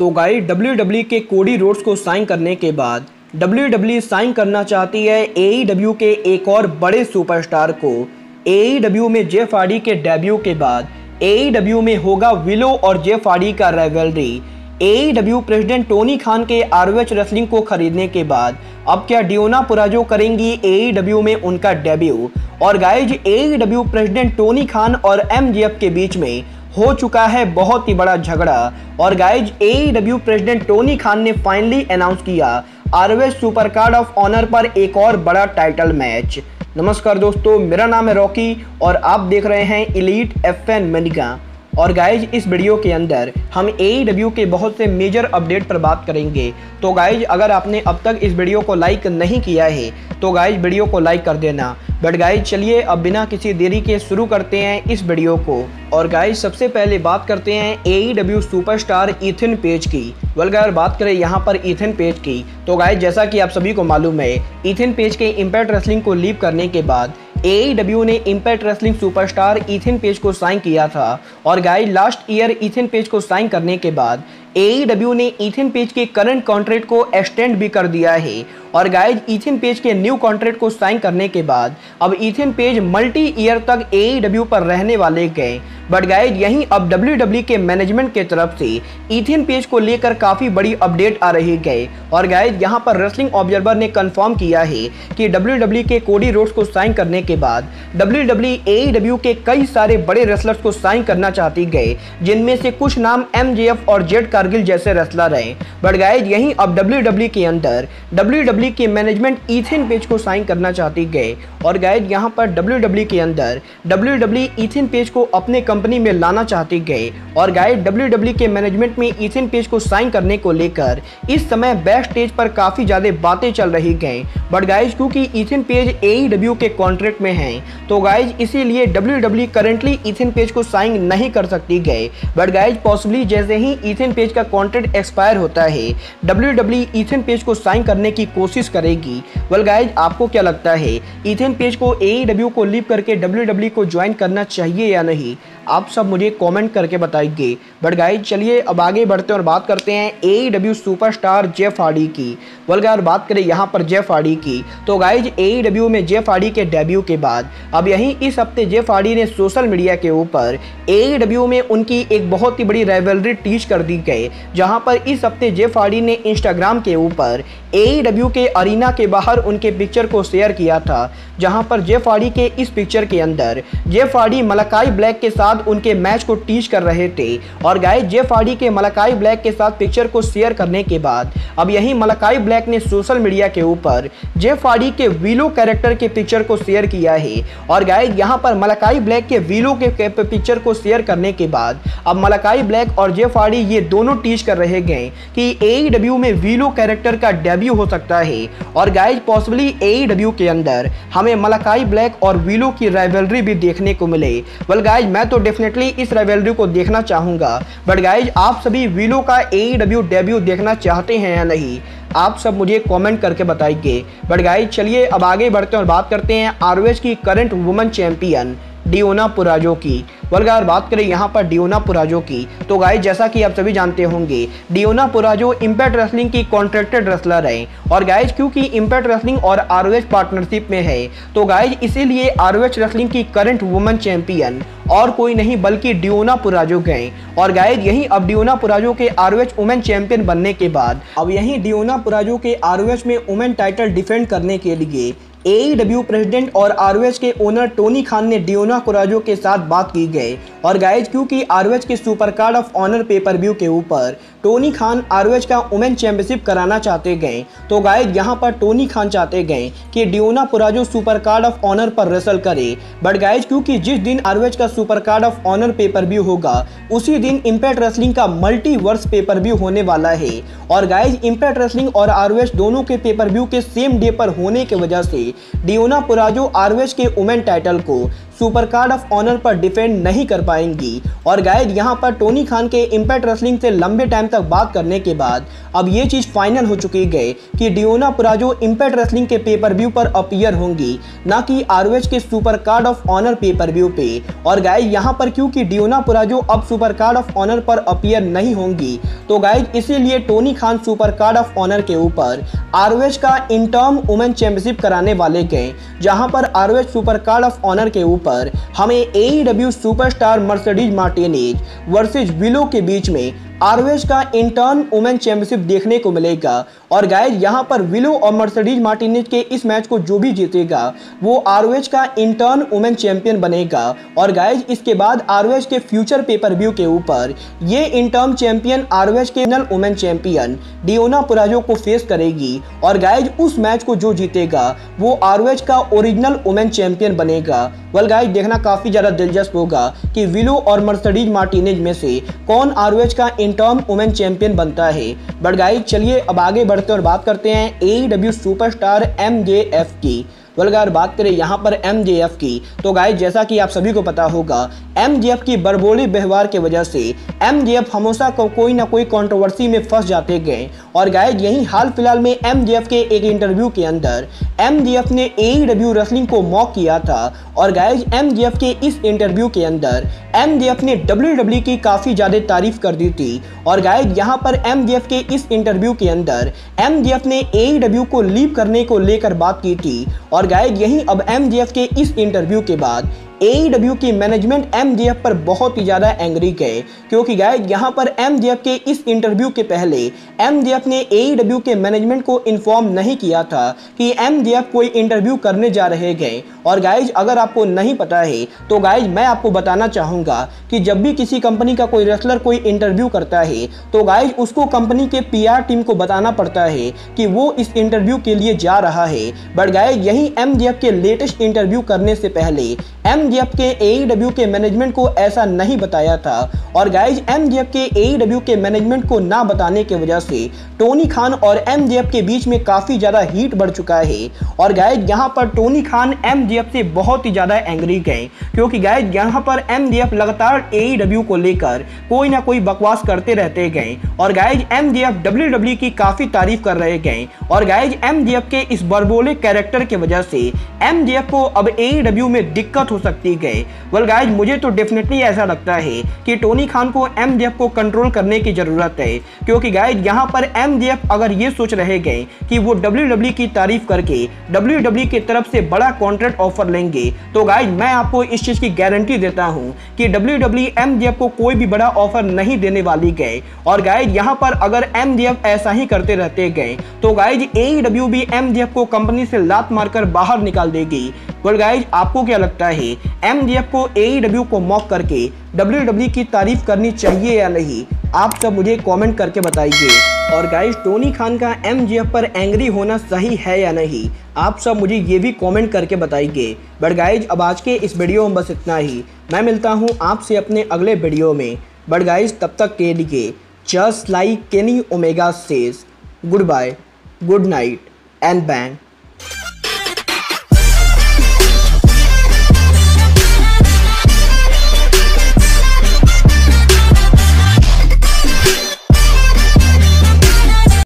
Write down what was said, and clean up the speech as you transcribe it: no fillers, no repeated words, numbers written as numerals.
तो guys WWE के Cody Rhodes को साइन करने के बाद WWE साइन करना चाहती है AEW के एक और बड़े सुपरस्टार को। AEW में जेफ हार्डी के डेब्यू के बाद AEW में होगा विलो और जेफ हार्डी का rivalry. AEW president Tony Khan के ROH रेसलिंग को खरीदने के बाद अब क्या डियोना पुराजो करेंगी AEW में उनका डेब्यू। और guys AEW president Tony Khan और MJF के बीच में हो चुका है बहुत ही बड़ा झगड़ा। और guys AEW president Tony Khan ने फाइनली अनाउंस किया ROH super card of honor पर एक और बड़ा टाइटल मैच। नमस्कार दोस्तों, मेरा नाम है रॉकी और आप देख रहे हैं एलीट FN मनिका। और गाइज इस वीडियो के अंदर हम AEW के बहुत से मेजर अपडेट पर बात करेंगे। तो गाइज अगर आपने अब तक इस वीडियो को लाइक नहीं किया है तो गाइज वीडियो को लाइक कर देना। बट गाइज चलिए अब बिना किसी देरी के शुरू करते हैं इस वीडियो को। और गाइज सबसे पहले बात करते हैं AEW सुपरस्टार इथन पेज की। अगर बात करें यहाँ पर इथन पेज की तो गाइज जैसा कि आप सभी को मालूम है, इथन पेज के इम्पैक्ट रेसलिंग को लीव करने के बाद AEW ने impact wrestling superstar Ethan page को साइन किया था। और guys last year Ethan page को साइन करने के बाद AEW ने इथन पेज के करंट कॉन्ट्रैक्ट को एक्सटेंड भी कर दिया है। और गाइज इथन पेज के न्यू कॉन्ट्रैक्ट को साइन करने के बाद अब इथन पेज मल्टी ईयर तक AEW पर रहने वाले गए। बट गाइज यहीं अब WWE के मैनेजमेंट के तरफ से इथन पेज को लेकर काफ़ी बड़ी अपडेट आ रही गए। और गाइज यहाँ पर रेसलिंग ऑब्जर्वर ने कंफर्म किया है कि WWE के कोडी रोड्स को साइन करने के बाद WWE AEW के कई सारे बड़े रेसलर्स को साइन करना चाहती गए, जिनमें से कुछ नाम MJF और जेड कारगिल जैसे रेसलर हैं। बट गाइज यहीं अब WWE के अंदर WWE के मैनेजमेंट इथन पेज को साइन करना चाहती गए। और गाइज यहाँ पर WWE के अंदर WWE इथन पेज को अपने कंपनी में लाना चाहती गए। और गाइज WWE के मैनेजमेंट में इथन पेज को साइन करने को लेकर इस समय बैक स्टेज पर काफ़ी ज़्यादा बातें चल रही गई। बट गाइज क्योंकि इथन पेज AEW के कॉन्ट्रैक्ट में हैं तो गाइज इसीलिए WWE करंटली इथन पेज को साइन नहीं कर सकती गए। बट गाइज पॉसिबली जैसे ही इथन पेज का कॉन्ट्रैक्ट एक्सपायर होता है WWE इथन पेज को साइन करने की कोशिश करेगी। वेल गाइज आपको क्या लगता है, इथन पेज को AEW को लीव करके WWE को ज्वाइन करना चाहिए या नहीं? आप सब मुझे कमेंट करके बताइए। बट गाइज चलिए अब आगे बढ़ते हैं और बात करते हैं AEW सुपरस्टार जेफ हार्डी की। अगर बात करें यहाँ पर जेफ हार्डी की तो गाइज AEW में जेफ हार्डी के डेब्यू के बाद अब यहीं इस हफ्ते जेफ हार्डी ने सोशल मीडिया के ऊपर AEW में उनकी एक बहुत ही बड़ी राइवलरी टीच कर दी गई, जहाँ पर इस हफ्ते जेफ हार्डी ने इंस्टाग्राम के ऊपर AEW के अरीना के बाहर उनके पिक्चर को शेयर किया था, जहाँ पर जेफ हार्डी के इस पिक्चर के अंदर जेफ हार्डी मलाकाई ब्लैक के साथ उनके मैच को टीच कर रहे थे। और गाइस जेफ हार्डी के मलाकाई ब्लैक के साथ पिक्चर को शेयर करने के बाद अब यही मलाकाई ब्लैक ने सोशल मीडिया के ऊपर जेफ हार्डी के विलो कैरेक्टर के पिक्चर को शेयर किया है। और गाइस यहाँ पर मलाकाई ब्लैक के विलो के पिक्चर को शेयर करने के बाद अब मलाकाई ब्लैक और जेफ हार्डी ये दोनों टीच कर रहे गए कि AEW में विलो कैरेक्टर का डेब्यू हो सकता है। और गाइस पॉसिबली AEW के अंदर हमें मलाकाई ब्लैक और विलो की राइवलरी भी देखने को मिले। वेल गाइस मैं तो डेफिनेटली इस राइवलरी को देखना चाहूंगा। बट गाइज आप सभी विलो का AEW डेब्यू देखना चाहते हैं या नहीं? आप सब मुझे कमेंट करके बताइए। बट गाइज चलिए अब आगे बढ़ते हैं और बात करते हैं ROH की करंट वुमेन चैंपियन डियोना पुराजो की। अगर बात करें यहाँ पर डियोना पुराजो की तो गाइज जैसा कि आप सभी जानते होंगे, डियोना पुराजो इम्पैक्ट रेसलिंग की कॉन्ट्रैक्टेड रेसलर है। और गाइज क्योंकि इम्पैक्ट रेसलिंग और ROH पार्टनरशिप में है तो गाइज इसीलिए ROH रेसलिंग की करंट वुमेन चैंपियन और कोई नहीं बल्कि डियोना पुराजो गए। और गाइज यहीं अब डियोना पुराजो के ROH वुमेन चैंपियन बनने के बाद अब यहीं डियोना पुराजो के ROH में वुमेन टाइटल डिफेंड करने के लिए AEW प्रेसिडेंट और ROH के ओनर टोनी खान ने डियोना पुराजो के साथ बात की गई। और गाइज क्योंकि ROH के super card of honor pay per view के ऊपर टोनी खान ROH का वुमेन चैंपियनशिप कराना चाहते गए तो गाइज यहाँ पर टोनी खान चाहते गए कि Deonna Purrazzo super card of honor पर रेसल करे। बट गाइज क्योंकि जिस दिन ROH का super card of honor pay per view होगा उसी दिन इम्पैक्ट रेसलिंग का मल्टीवर्स पेपर व्यू होने वाला है। और गाइज इम्पैक्ट रेसलिंग और ROH दोनों के पेपर व्यू के सेम डे पर होने की वजह से डियोना पुराजो ROH के वुमेन टाइटल को सुपर कार्ड ऑफ ऑनर पर डिफेंड नहीं कर पाएंगी। और गाइज यहाँ पर टोनी खान के इम्पैक्ट रेसलिंग से लंबे टाइम तक बात करने के बाद अब ये चीज़ फाइनल हो चुकी है कि डियोना पुराजो इम्पैक्ट रेसलिंग के पेपर व्यू पर अपीयर होंगी, ना कि ROH के super card of honor pay per view पे। और गाइज यहाँ पर क्योंकि डियोना पुराजो अब सुपर कार्ड ऑफ ऑनर पर अपीयर नहीं होंगी, तो गाइज इसीलिए Tony Khan super card of honor के ऊपर ROH का इंटर्म वुमेन चैंपियनशिप कराने वाले गए, जहां पर ROH super card of honor के ऊपर हमें AEW superstar Mercedes Martinez versus Willow के बीच में ROH का इंटर्न वुमेन चैंपियनशिप देखने को मिलेगा। और गाइज यहाँ पर विलो और मर्सिडीज मार्टिनेज के इस मैच को जो भी जीतेगा वो ROH का इंटर्न वुमेन चैंपियन बनेगा। और गाइज इसके बाद ROH के फ्यूचर पेपर व्यू के ऊपर ये इंटर्न चैंपियन ROH के वुमेन चैंपियन डियोना पुराजो को फेस करेगी। और गाइज उस मैच को जो जीतेगा वो ROH का ओरिजिनल वुमेन चैंपियन बनेगा। वेल गाइज देखना काफी ज्यादा दिलचस्प होगा कि विलो और मर्सिडीज मार्टिनेज में से कौन ROH का इंटर्म वुमेन चैंपियन बनता है। बट गाइज चलिए अब आगे बढ़ते और बात करते हैं AEW सुपरस्टार MJF की। अगर बात करें यहाँ पर MJF की, तो गाइज जैसा कि आप सभी को पता होगा MJF की बड़बोली व्यवहार की वजह से MJF हमेशा कोई ना कोई कंट्रोवर्सी में फंस जाते गए। और गाइज यही हाल फिलहाल में MJF के एक इंटरव्यू के अंदर MJF ने AEW रेसलिंग को मॉक किया था। और गाइज MJF के इस इंटरव्यू के अंदर MJF ने WWE की काफ़ी ज़्यादा तारीफ कर दी थी। और गाइज यहाँ पर MJF के इस इंटरव्यू के अंदर MJF ने AEW को लीव करने को लेकर बात की थी। और गाइज यही अब MJF के इस इंटरव्यू के बाद AEW की मैनेजमेंट MJF पर बहुत ही ज़्यादा एंग्री गए, क्योंकि गाइज यहाँ पर MJF के इस इंटरव्यू के पहले MJF ने AEW के मैनेजमेंट को इन्फॉर्म नहीं किया था कि MJF कोई इंटरव्यू करने जा रहे गए। और गाइज अगर आपको नहीं पता है तो गाइज मैं आपको बताना चाहूँगा कि जब भी किसी कंपनी का कोई रेसलर कोई इंटरव्यू करता है तो गाइज उसको कंपनी के PR टीम को बताना पड़ता है कि वो इस इंटरव्यू के लिए जा रहा है। बट गाइज यही MJF के लेटेस्ट इंटरव्यू करने से पहले MJF के AEW के मैनेजमेंट को ऐसा नहीं बताया था। और गाइज MJF के AEW के मैनेजमेंट को ना बताने की वजह से टोनी खान और MJF के बीच में काफ़ी ज़्यादा हीट बढ़ चुका है। और गाइज यहाँ पर टोनी खान MJF से बहुत ही ज़्यादा एंग्री गए, क्योंकि गाइज यहाँ पर MJF लगातार AEW को लेकर कोई ना कोई बकवास करते रहते गए। और गाइज MJF WWE की काफ़ी तारीफ कर रहे गए। और गाइज MJF के इस बड़बोले कैरेक्टर की वजह से MJF को अब AEW में दिक्कत हो सकती है। वेल गाइज मुझे तो डेफिनेटली ऐसा लगता है कि टोनी खान को MJF को कंट्रोल करने की ज़रूरत है, क्योंकि गाइज यहाँ पर MJF अगर ये सोच रहे गए कि वो WWE की तारीफ करके WWE की तरफ से बड़ा कॉन्ट्रैक्ट ऑफर लेंगे, तो गाइज मैं आपको इस चीज़ की गारंटी देता हूँ कि WWE MJF को कोई भी बड़ा ऑफर नहीं देने वाली गए। और गाइज यहाँ पर अगर MJF ऐसा ही करते रहते गए तो गाइज AEW भी MJF को कंपनी से लात मारकर बाहर निकाल देगी। पर गाइज आपको क्या लगता है, MJF को AEW को मॉक करके WWE की तारीफ करनी चाहिए या नहीं? आप सब मुझे कमेंट करके बताइए। और गाइज टोनी खान का MJF पर एंग्री होना सही है या नहीं, आप सब मुझे ये भी कमेंट करके बताइए। बट गाइज अब आज के इस वीडियो में बस इतना ही। मैं मिलता हूँ आपसे अपने अगले वीडियो में। बट गाइज तब तक के लिए just like Kenny Omega says, goodbye, good night and bang.